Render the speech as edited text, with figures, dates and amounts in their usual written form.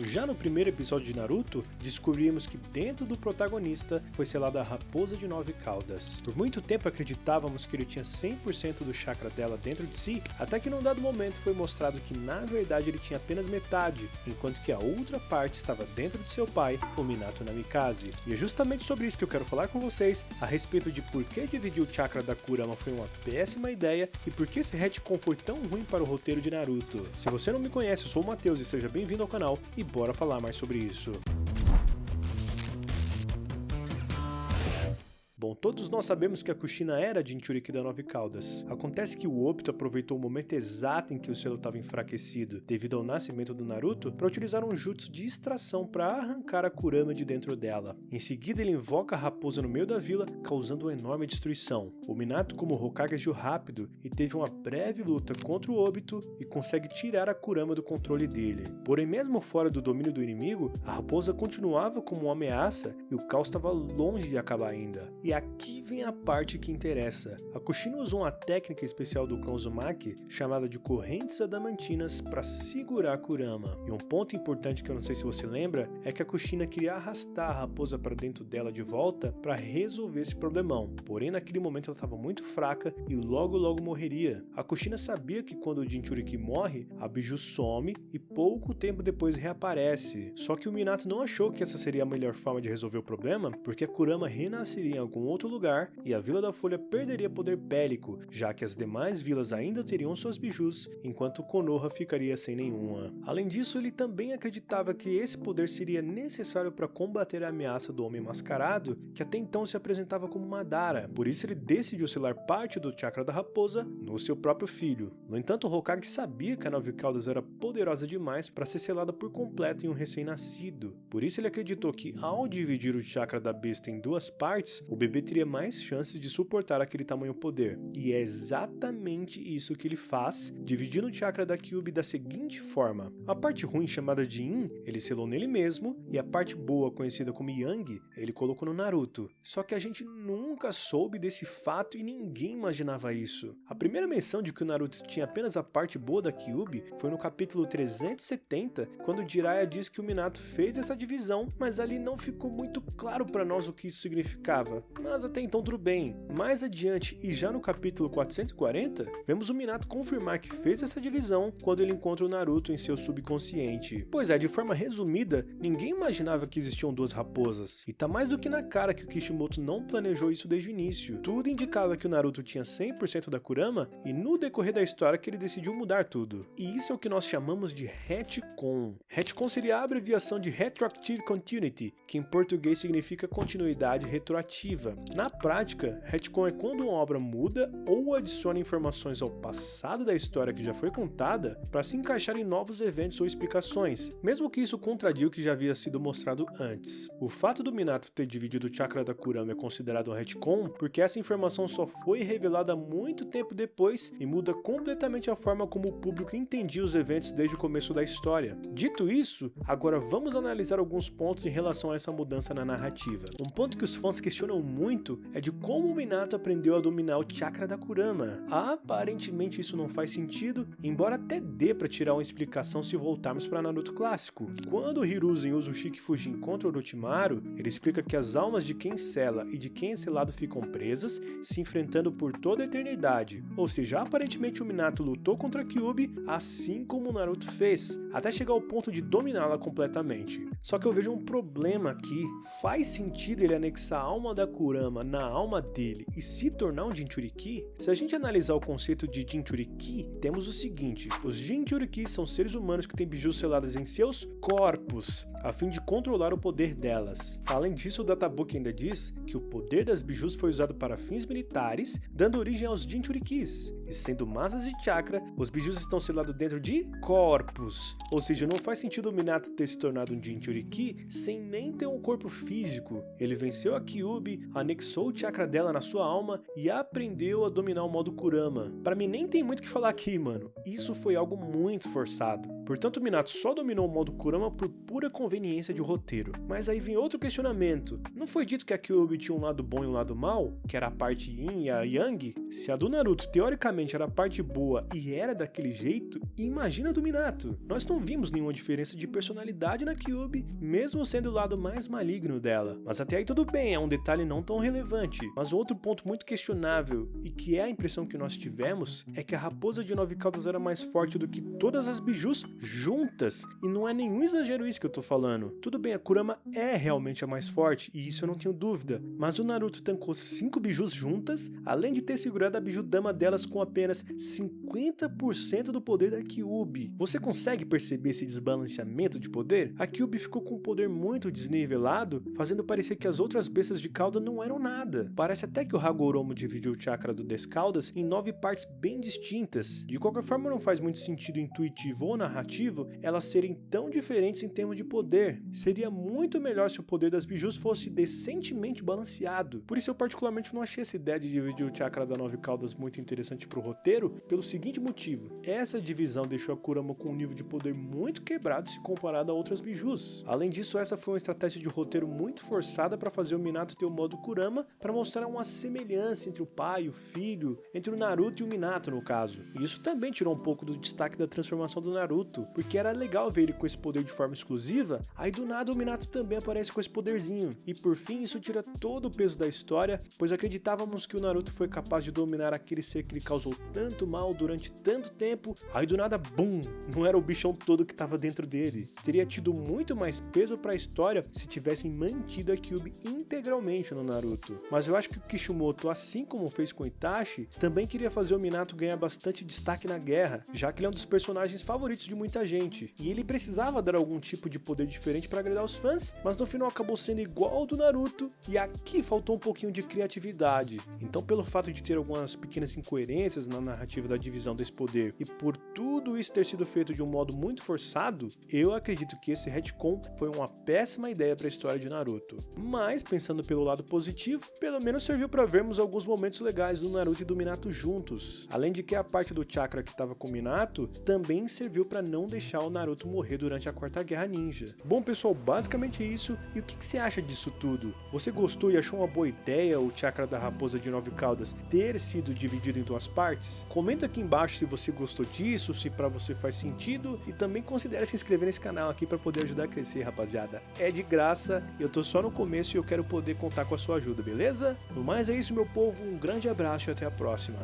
Já no primeiro episódio de Naruto, descobrimos que dentro do protagonista foi selada a Raposa de 9 Caudas. Por muito tempo acreditávamos que ele tinha 100% do chakra dela dentro de si, até que num dado momento foi mostrado que na verdade ele tinha apenas metade, enquanto que a outra parte estava dentro de seu pai, o Minato Namikaze. E é justamente sobre isso que eu quero falar com vocês, a respeito de por que dividir o chakra da Kurama foi uma péssima ideia e por que esse retcon foi tão ruim para o roteiro de Naruto. Se você não me conhece, eu sou o Matheus e seja bem-vindo ao canal e bora falar mais sobre isso. Bom, todos nós sabemos que a Kushina era a Jinchuriki da 9 Caudas. Acontece que o Obito aproveitou o momento exato em que o selo estava enfraquecido, devido ao nascimento do Naruto, para utilizar um jutsu de extração para arrancar a Kurama de dentro dela. Em seguida ele invoca a raposa no meio da vila, causando uma enorme destruição. O Minato, como Hokage, agiu rápido e teve uma breve luta contra o Obito e consegue tirar a Kurama do controle dele. Porém, mesmo fora do domínio do inimigo, a raposa continuava como uma ameaça e o caos estava longe de acabar ainda. E aqui vem a parte que interessa. A Kushina usou uma técnica especial do clã Uzumaki, chamada de correntes adamantinas, para segurar a Kurama. E um ponto importante que eu não sei se você lembra, é que a Kushina queria arrastar a raposa para dentro dela de volta para resolver esse problemão. Porém, naquele momento ela estava muito fraca e logo morreria. A Kushina sabia que quando o Jinchuriki morre, a Biju some e pouco tempo depois reaparece. Só que o Minato não achou que essa seria a melhor forma de resolver o problema, porque a Kurama renasceria em algum outro lugar e a Vila da Folha perderia poder bélico, já que as demais vilas ainda teriam suas bijus, enquanto Konoha ficaria sem nenhuma. Além disso, ele também acreditava que esse poder seria necessário para combater a ameaça do Homem Mascarado, que até então se apresentava como Madara. Por isso ele decidiu selar parte do chakra da raposa no seu próprio filho. No entanto, o Hokage sabia que a 9 Caudas era poderosa demais para ser selada por completo em um recém-nascido. Por isso ele acreditou que ao dividir o chakra da besta em duas partes, o bebê teria mais chances de suportar aquele tamanho poder. E é exatamente isso que ele faz, dividindo o chakra da Kyuubi da seguinte forma. A parte ruim, chamada de Yin, ele selou nele mesmo, e a parte boa, conhecida como Yang, ele colocou no Naruto. Só que a gente nunca soube desse fato e ninguém imaginava isso. A primeira menção de que o Naruto tinha apenas a parte boa da Kyuubi foi no capítulo 370, quando Jiraiya diz que o Minato fez essa divisão, mas ali não ficou muito claro para nós o que isso significava. Mas até então tudo bem. Mais adiante e já no capítulo 440, vemos o Minato confirmar que fez essa divisão quando ele encontra o Naruto em seu subconsciente. Pois é, de forma resumida, ninguém imaginava que existiam duas raposas. E tá mais do que na cara que o Kishimoto não planejou isso desde o início. Tudo indicava que o Naruto tinha 100% da Kurama e no decorrer da história que ele decidiu mudar tudo. E isso é o que nós chamamos de retcon. Retcon seria a abreviação de Retroactive Continuity, que em português significa continuidade retroativa. Na prática, retcon é quando uma obra muda ou adiciona informações ao passado da história que já foi contada para se encaixar em novos eventos ou explicações, mesmo que isso contradiga o que já havia sido mostrado antes. O fato do Minato ter dividido o chakra da Kurama é considerado um retcon porque essa informação só foi revelada muito tempo depois e muda completamente a forma como o público entendia os eventos desde o começo da história. Dito isso, agora vamos analisar alguns pontos em relação a essa mudança na narrativa. Um ponto que os fãs questionam muito é de como o Minato aprendeu a dominar o chakra da Kurama. Aparentemente isso não faz sentido, embora até dê pra tirar uma explicação se voltarmos para Naruto clássico. Quando o Hiruzen usa o Shikifujin contra o Orochimaru, ele explica que as almas de quem sela e de quem é selado ficam presas, se enfrentando por toda a eternidade. Ou seja, aparentemente o Minato lutou contra a Kyuubi, assim como o Naruto fez, até chegar ao ponto de dominá-la completamente. Só que eu vejo um problema aqui. Faz sentido ele anexar a alma da Kurama na alma dele e se tornar um Jinchuriki? Se a gente analisar o conceito de Jinchuriki, temos o seguinte: os Jinchuriki são seres humanos que têm bijus seladas em seus corpos, a fim de controlar o poder delas. Além disso, o databook ainda diz que o poder das bijus foi usado para fins militares, dando origem aos Jinchurikis. E sendo masas de chakra, os bijus estão selados dentro de corpos. Ou seja, não faz sentido o Minato ter se tornado um Jinchuriki sem nem ter um corpo físico. Ele venceu a Kyuubi, anexou o chakra dela na sua alma e aprendeu a dominar o modo Kurama. Pra mim nem tem muito o que falar aqui, mano. Isso foi algo muito forçado. Portanto, o Minato só dominou o modo Kurama por pura conveniência de roteiro. Mas aí vem outro questionamento. Não foi dito que a Kyuubi tinha um lado bom e um lado mal? Que era a parte Yin e a Yang? Se a do Naruto teoricamente era a parte boa e era daquele jeito, imagina a do Minato. Nós não vimos nenhuma diferença de personalidade na Kyuubi, mesmo sendo o lado mais maligno dela. Mas até aí tudo bem, é um detalhe não tão relevante. Mas outro ponto muito questionável, e que é a impressão que nós tivemos, é que a Raposa de 9 Caudas era mais forte do que todas as bijus juntas. E não é nenhum exagero isso que eu tô falando. Tudo bem, a Kurama é realmente a mais forte, e isso eu não tenho dúvida. Mas o Naruto tancou 5 bijus juntas, além de ter segurado a biju dama delas com apenas 50% do poder da Kyuubi. Você consegue perceber esse desbalanceamento de poder? A Kyuubi ficou com um poder muito desnivelado, fazendo parecer que as outras bestas de cauda não eram nada. Parece até que o Hagoromo dividiu o chakra do Descaldas em 9 partes bem distintas. De qualquer forma, não faz muito sentido intuitivo ou narrativo elas serem tão diferentes em termos de poder. Seria muito melhor se o poder das bijus fosse decentemente balanceado. Por isso eu particularmente não achei essa ideia de dividir o chakra da 9 Caudas muito interessante pro roteiro, pelo seguinte motivo: essa divisão deixou a Kurama com um nível de poder muito quebrado se comparado a outras bijus. Além disso, essa foi uma estratégia de roteiro muito forçada para fazer o Minato ter o modo Kurama, para mostrar uma semelhança entre o pai e o filho, entre o Naruto e o Minato no caso. E isso também tirou um pouco do destaque da transformação do Naruto, porque era legal ver ele com esse poder de forma exclusiva, aí do nada o Minato também aparece com esse poderzinho. E por fim, isso tira todo o peso da história, pois acreditávamos que o Naruto foi capaz de dominar aquele ser que lhe causou tanto mal durante tanto tempo, aí do nada, bum, não era o bichão todo que estava dentro dele. Teria tido muito mais peso para a história se tivessem mantido a Kyuubi integralmente no Naruto. Mas eu acho que o Kishimoto, assim como fez com Itachi, também queria fazer o Minato ganhar bastante destaque na guerra, já que ele é um dos personagens favoritos de muita gente, e ele precisava dar algum tipo de poder diferente para agradar os fãs, mas no final acabou sendo igual ao do Naruto, e aqui faltou um pouquinho de criatividade. Então, pelo fato de ter algumas pequenas incoerências na narrativa da divisão desse poder, e por tudo isso ter sido feito de um modo muito forçado, eu acredito que esse retcon foi uma péssima ideia para a história de Naruto. Mas, pensando pelo lado positivo, pelo menos serviu para vermos alguns momentos legais do Naruto e do Minato juntos. Além de que a parte do chakra que estava com o Minato também serviu para não deixar o Naruto morrer durante a Quarta Guerra Ninja. Bom pessoal, basicamente é isso. E o que você acha disso tudo? Você gostou e achou uma boa ideia o chakra da Raposa de 9 Caudas ter sido dividido em 2 partes? Comenta aqui embaixo se você gostou disso, se para você faz sentido, e também considere se inscrever nesse canal aqui para poder ajudar a crescer, rapaziada. É de graça, eu tô só no começo e eu quero poder contar com a sua ajuda, beleza? No mais é isso, meu povo, um grande abraço e até a próxima.